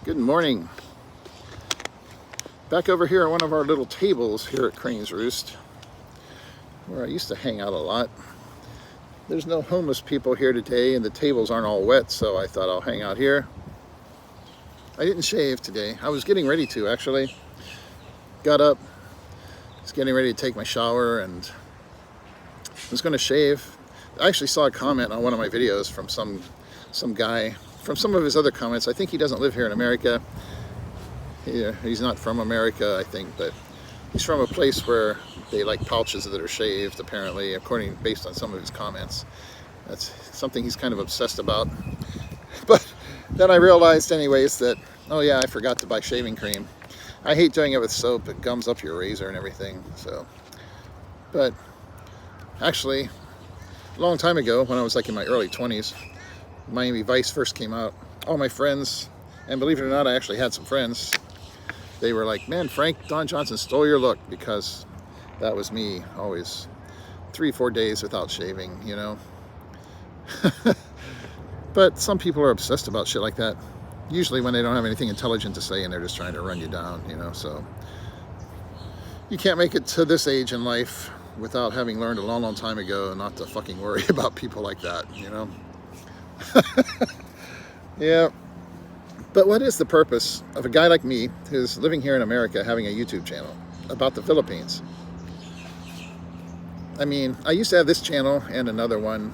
Good morning. Back over here at one of our little tables here at Crane's Roost, where I used to hang out a lot. There's no homeless people here today and the tables aren't all wet, so I thought I'll hang out here. I didn't shave today. I was getting ready to, actually. Got up, was getting ready to take my shower and was going to shave. I actually saw a comment on one of my videos from some guy. From some of his other comments, I think he doesn't live here in America. He's not from America, I think, but he's from a place where they like pouches that are shaved, apparently, based on some of his comments. That's something he's kind of obsessed about. But then I realized anyways that, oh yeah, I forgot to buy shaving cream. I hate doing it with soap. It gums up your razor and everything. So, but actually, a long time ago, when I was like in my early 20s, Miami Vice first came out, all my friends, and believe it or not, I actually had some friends, they were like, man, Frank, Don Johnson stole your look, because that was me, always 3-4 days without shaving, you know. But some people are obsessed about shit like that, usually when they don't have anything intelligent to say and they're just trying to run you down, you know. So you can't make it to this age in life without having learned a long, long time ago not to fucking worry about people like that, you know. Yeah, but what is the purpose of a guy like me who's living here in America having a YouTube channel about the Philippines? I mean, I used to have this channel and another one,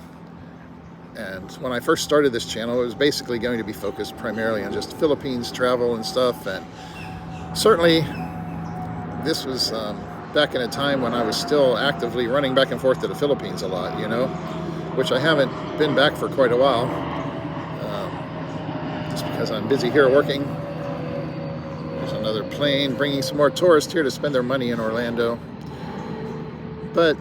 and when I first started this channel, it was basically going to be focused primarily on just Philippines travel and stuff, and certainly this was back in a time when I was still actively running back and forth to the Philippines a lot, you know, which I haven't been back for quite a while, just because I'm busy here working. There's another plane bringing some more tourists here to spend their money in Orlando. But,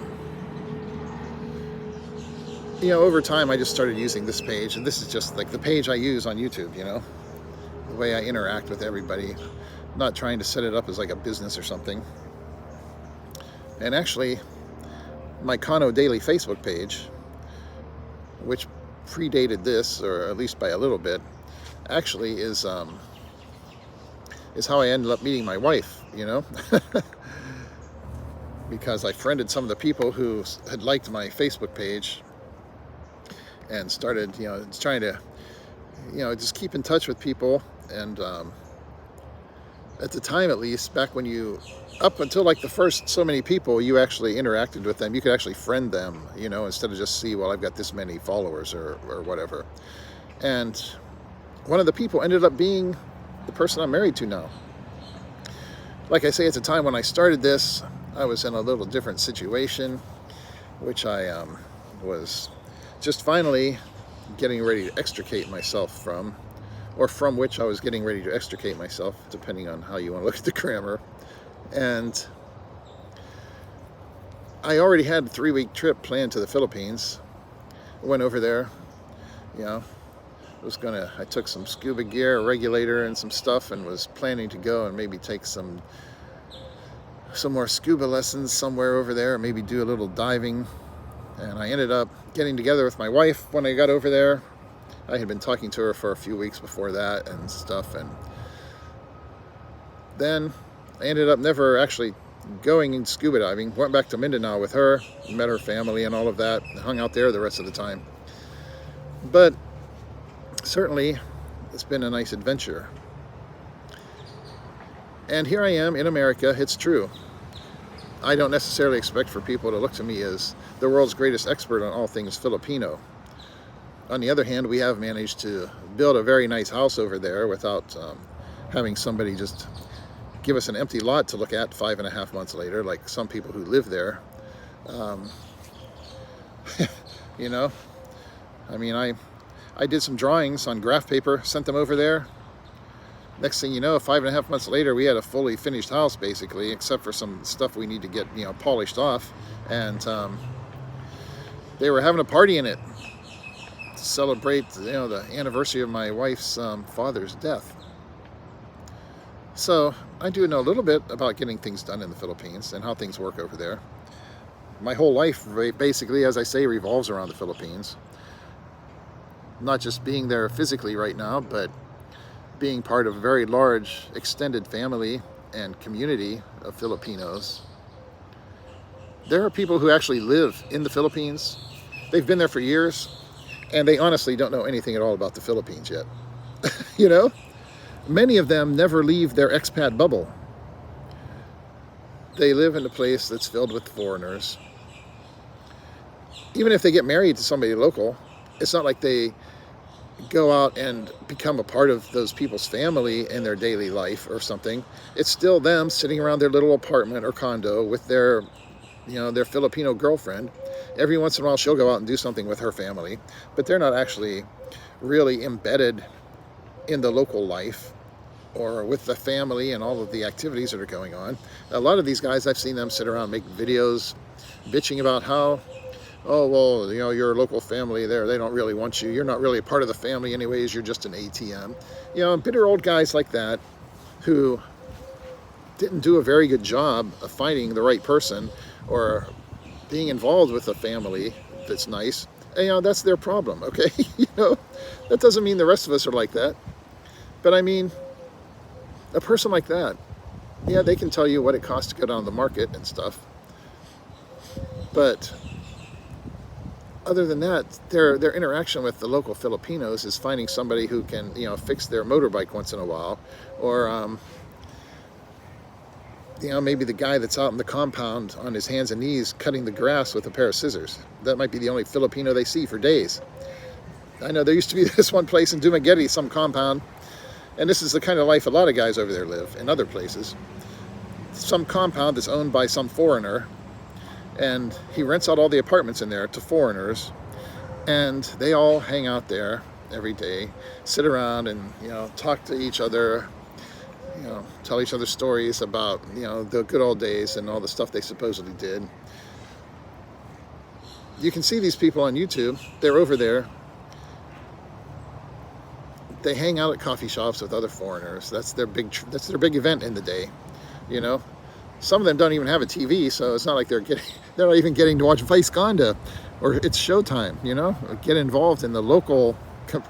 you know, over time I just started using this page, and this is just like the page I use on YouTube, you know, the way I interact with everybody, I'm not trying to set it up as like a business or something. And actually, my Kano Daily Facebook page, which predated this, or at least by a little bit, actually is how I ended up meeting my wife, you know. Because I friended some of the people who had liked my Facebook page and started, you know, trying to, you know, just keep in touch with people. And at the time, at least, back when up until like the first so many people, you actually interacted with them. You could actually friend them, you know, instead of just see, well, I've got this many followers or whatever. And one of the people ended up being the person I'm married to now. Like I say, at the time when I started this, I was in a little different situation, which I was just finally getting ready to extricate myself from, or from which I was getting ready to extricate myself, depending on how you want to look at the grammar. And I already had a 3-week trip planned to the Philippines. I went over there, you know, I took some scuba gear, a regulator, and some stuff, and was planning to go and maybe take some more scuba lessons somewhere over there, maybe do a little diving. And I ended up getting together with my wife when I got over there. I had been talking to her for a few weeks before that and stuff, and then I ended up never actually going in scuba diving. Went back to Mindanao with her, met her family and all of that, hung out there the rest of the time. But certainly it's been a nice adventure. And here I am in America. It's true, I don't necessarily expect for people to look to me as the world's greatest expert on all things Filipino. On the other hand, we have managed to build a very nice house over there without having somebody just give us an empty lot to look at 5.5 months later, like some people who live there. You know, I mean, I did some drawings on graph paper, sent them over there. Next thing you know, 5.5 months later, we had a fully finished house, basically, except for some stuff we need to get, you know, polished off. And they were having a party in it to celebrate, you know, the anniversary of my wife's father's death. So I do know a little bit about getting things done in the Philippines and how things work over there. My whole life, basically, as I say, revolves around the Philippines. Not just being there physically right now, but being part of a very large extended family and community of Filipinos. There are people who actually live in the Philippines. They've been there for years, and they honestly don't know anything at all about the Philippines yet. You know, many of them never leave their expat bubble. They live in a place that's filled with foreigners. Even if they get married to somebody local, it's not like they go out and become a part of those people's family in their daily life or something. It's still them sitting around their little apartment or condo with their, you know, their Filipino girlfriend. Every once in a while she'll go out and do something with her family, but they're not actually really embedded in the local life or with the family and all of the activities that are going on. A lot of these guys, I've seen them sit around, make videos bitching about how, oh, well, you know, your local family there, they don't really want you. You're not really a part of the family anyways. You're just an ATM. You know, bitter old guys like that who didn't do a very good job of finding the right person or being involved with a family that's nice. And, you know, that's their problem, okay? You know, that doesn't mean the rest of us are like that. But I mean, a person like that, yeah, they can tell you what it costs to go down the market and stuff. But other than that, their interaction with the local Filipinos is finding somebody who can, you know, fix their motorbike once in a while, or you know, maybe the guy that's out in the compound on his hands and knees cutting the grass with a pair of scissors. That might be the only Filipino they see for days. I know there used to be this one place in Dumaguete, some compound, and this is the kind of life a lot of guys over there live in other places. Some compound that's owned by some foreigner, and he rents out all the apartments in there to foreigners, and they all hang out there every day, sit around and, you know, talk to each other, you know, tell each other stories about, you know, the good old days and all the stuff they supposedly did. You can see these people on YouTube. They're over there. They hang out at coffee shops with other foreigners. That's their big event in the day, you know. Some of them don't even have a TV, so it's not like they're not even getting to watch Vice Ganda or it's Showtime, you know. Get involved in the local,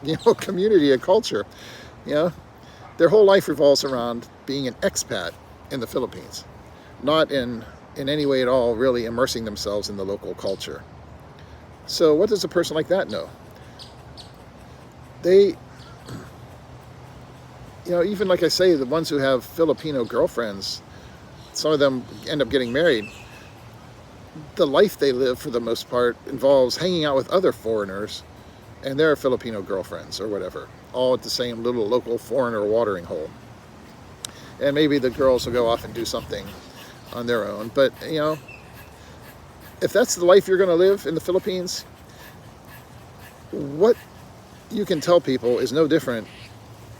you know, community and culture. You know, their whole life revolves around being an expat in the Philippines, not in any way at all really immersing themselves in the local culture. So what does a person like that know? They, you know, even like I say, the ones who have Filipino girlfriends, some of them end up getting married. The life they live, for the most part, involves hanging out with other foreigners and their Filipino girlfriends or whatever, all at the same little local foreigner watering hole. And maybe the girls will go off and do something on their own. But, you know, if that's the life you're going to live in the Philippines, what you can tell people is no different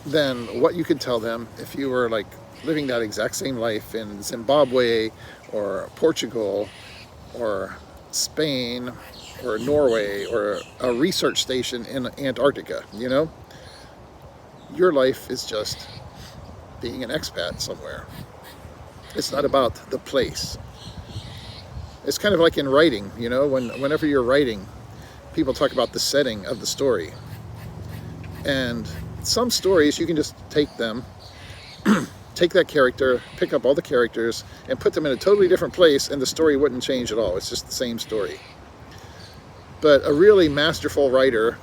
than what you could tell them if you were like living that exact same life in Zimbabwe or Portugal or Spain or Norway or a research station in Antarctica. You know, your life is just being an expat somewhere. It's not about the place. It's kind of like in writing, you know, whenever you're writing, people talk about the setting of the story. And some stories you can just take them, take that character, pick up all the characters, and put them in a totally different place, and the story wouldn't change at all. It's just the same story. But a really masterful writer,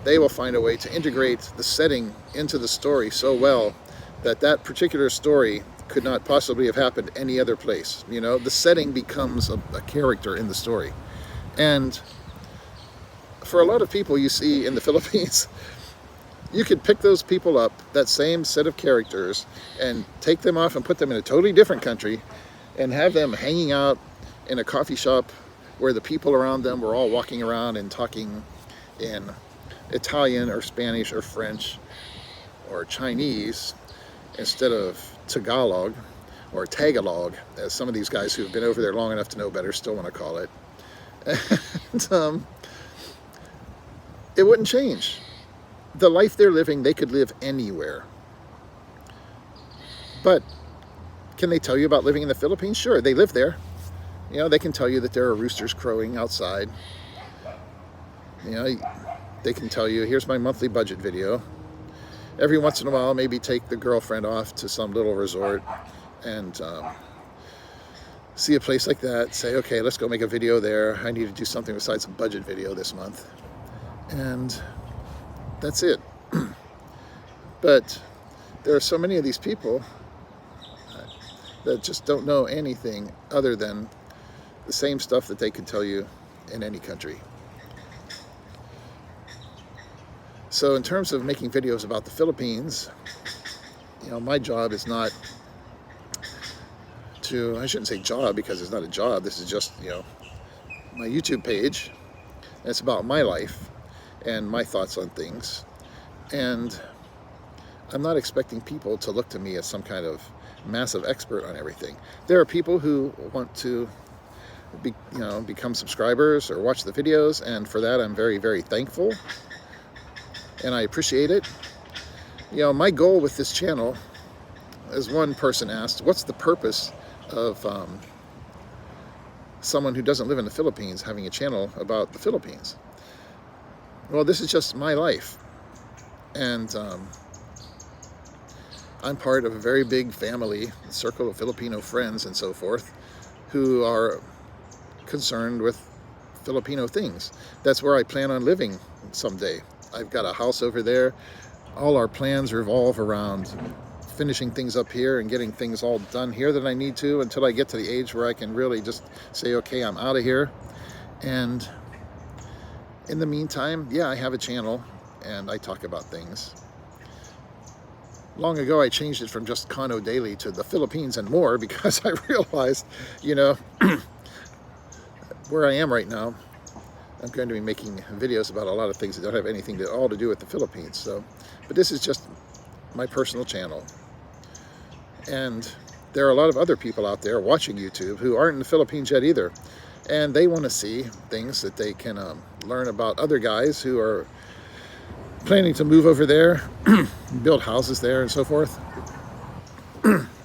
they will find a way to integrate the setting into the story so well that that particular story could not possibly have happened any other place. You know, the setting becomes a character in the story. And for a lot of people you see in the Philippines, you could pick those people up, that same set of characters, and take them off and put them in a totally different country and have them hanging out in a coffee shop where the people around them were all walking around and talking in Italian or Spanish or French or Chinese instead of Tagalog or Tagalog, as some of these guys who've been over there long enough to know better still want to call it. And it wouldn't change. The life they're living, they could live anywhere. But can they tell you about living in the Philippines? Sure, they live there. You know, they can tell you that there are roosters crowing outside. You know, they can tell you, here's my monthly budget video. every once in a while, maybe take the girlfriend off to some little resort and see a place like that, say, okay, let's go make a video there. I need to do something besides a budget video this month. And that's it. But there are so many of these people that just don't know anything other than the same stuff that they could tell you in any country. So in terms of making videos about the Philippines, my job is not to, I shouldn't say job because it's not a job. This is just, my YouTube page. And it's about my life and my thoughts on things. And I'm not expecting people to look to me as some kind of massive expert on everything. There are people who want to become subscribers or watch the videos, and for that I'm very, very thankful, and I appreciate it. My goal with this channel, as one person asked, what's the purpose of someone who doesn't live in the Philippines having a channel about the Philippines? Well, this is just my life, and I'm part of a very big family, circle of Filipino friends and so forth, who are concerned with Filipino things. That's where I plan on living someday. I've got a house over there. All our plans revolve around finishing things up here and getting things all done here that I need to until I get to the age where I can really just say, okay, I'm out of here. And in the meantime, yeah, I have a channel and I talk about things. Long ago, I changed it from just Kano Daily to the Philippines and more because I realized, where I am right now, I'm going to be making videos about a lot of things that don't have anything at all to do with the Philippines. So, but this is just my personal channel. And there are a lot of other people out there watching YouTube who aren't in the Philippines yet either. And they want to see things that they can learn about other guys who are planning to move over there, build houses there and so forth.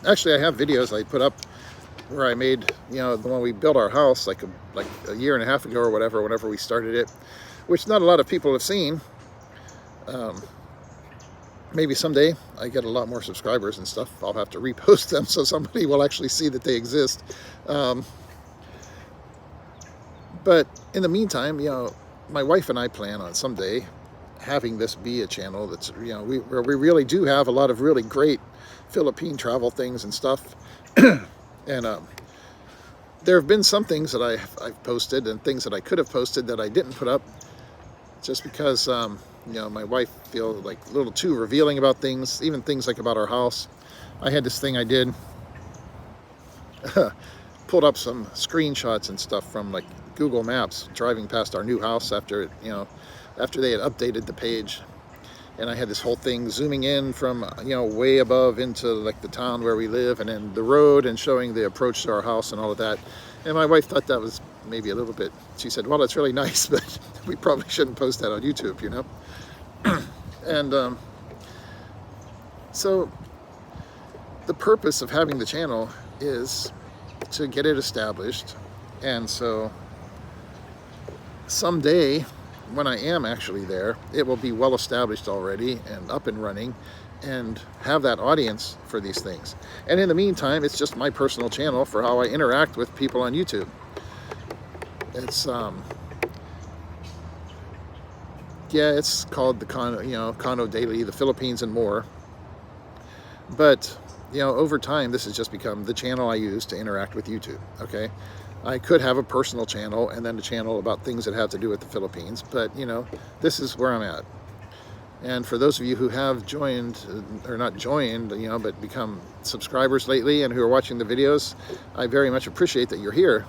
Actually, I have videos I put up where I made, when we built our house like a year and a half ago or whatever, whenever we started it, which not a lot of people have seen. Maybe someday I get a lot more subscribers and stuff, I'll have to repost them so somebody will actually see that they exist. But in the meantime, my wife and I plan on someday having this be a channel that's, where we really do have a lot of really great Philippine travel things and stuff. And there have been some things that I've posted and things that I could have posted that I didn't put up just because, my wife feels like a little too revealing about things, even things like about our house. I had this thing I did, pulled up some screenshots and stuff from like Google Maps driving past our new house after they had updated the page. And I had this whole thing zooming in from, way above into like the town where we live and then the road and showing the approach to our house and all of that. And my wife thought that was maybe a little bit, she said, well, that's really nice, but we probably shouldn't post that on YouTube, And so the purpose of having the channel is to get it established. And so someday, when I am actually there, it will be well established already and up and running and have that audience for these things. And in the meantime, it's just my personal channel for how I interact with people on YouTube. It's it's called the Kano Daily, the Philippines and more. But over time, this has just become the channel I use to interact with YouTube. Okay. I could have a personal channel and then a channel about things that have to do with the Philippines, but this is where I'm at. And for those of you who have joined, or not joined, but become subscribers lately and who are watching the videos, I very much appreciate that you're here.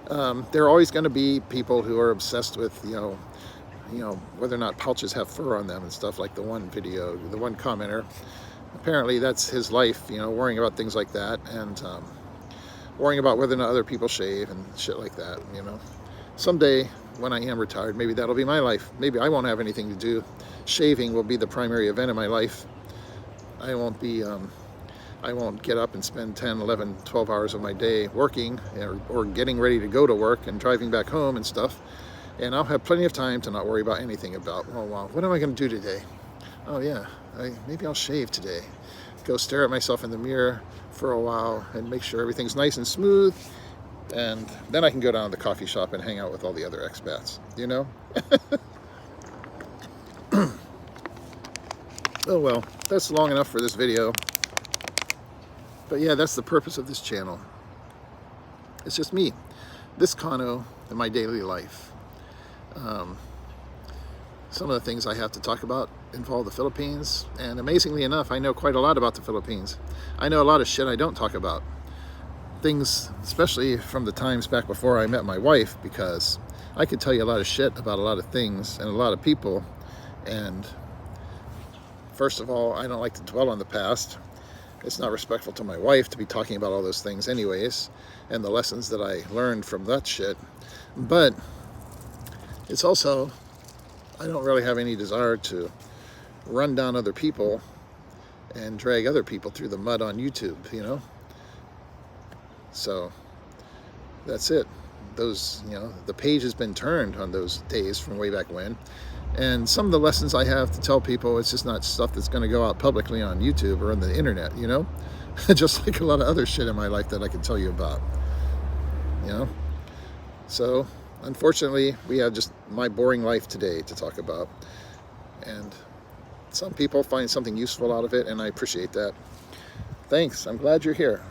There are always going to be people who are obsessed with, whether or not pouches have fur on them and stuff, like the one video, the one commenter. Apparently that's his life, worrying about things like that, and worrying about whether or not other people shave and shit like that, Someday, when I am retired, maybe that'll be my life. Maybe I won't have anything to do. Shaving will be the primary event in my life. I won't get up and spend 10, 11, 12 hours of my day working or getting ready to go to work and driving back home and stuff. And I'll have plenty of time to not worry about anything about, oh, wow, what am I going to do today? Oh yeah, maybe I'll shave today. Go stare at myself in the mirror for a while and make sure everything's nice and smooth. And then I can go down to the coffee shop and hang out with all the other expats, you know? Oh well, that's long enough for this video. But yeah, that's the purpose of this channel. It's just me, this Kano, and my daily life. Some of the things I have to talk about involve the Philippines, and amazingly enough, I know quite a lot about the Philippines. I know a lot of shit I don't talk about. Things, especially from the times back before I met my wife, because I could tell you a lot of shit about a lot of things and a lot of people. And first of all, I don't like to dwell on the past. It's not respectful to my wife to be talking about all those things anyways, and the lessons that I learned from that shit. But it's also, I don't really have any desire to run down other people and drag other people through the mud on YouTube, you know? So that's it. Those, you know, the page has been turned on those days from way back when. And some of the lessons I have to tell people, it's just not stuff that's going to go out publicly on YouTube or on the internet, you know? Just like a lot of other shit in my life that I can tell you about, you know? So, unfortunately, we have just my boring life today to talk about. And some people find something useful out of it, and I appreciate that. Thanks. I'm glad you're here.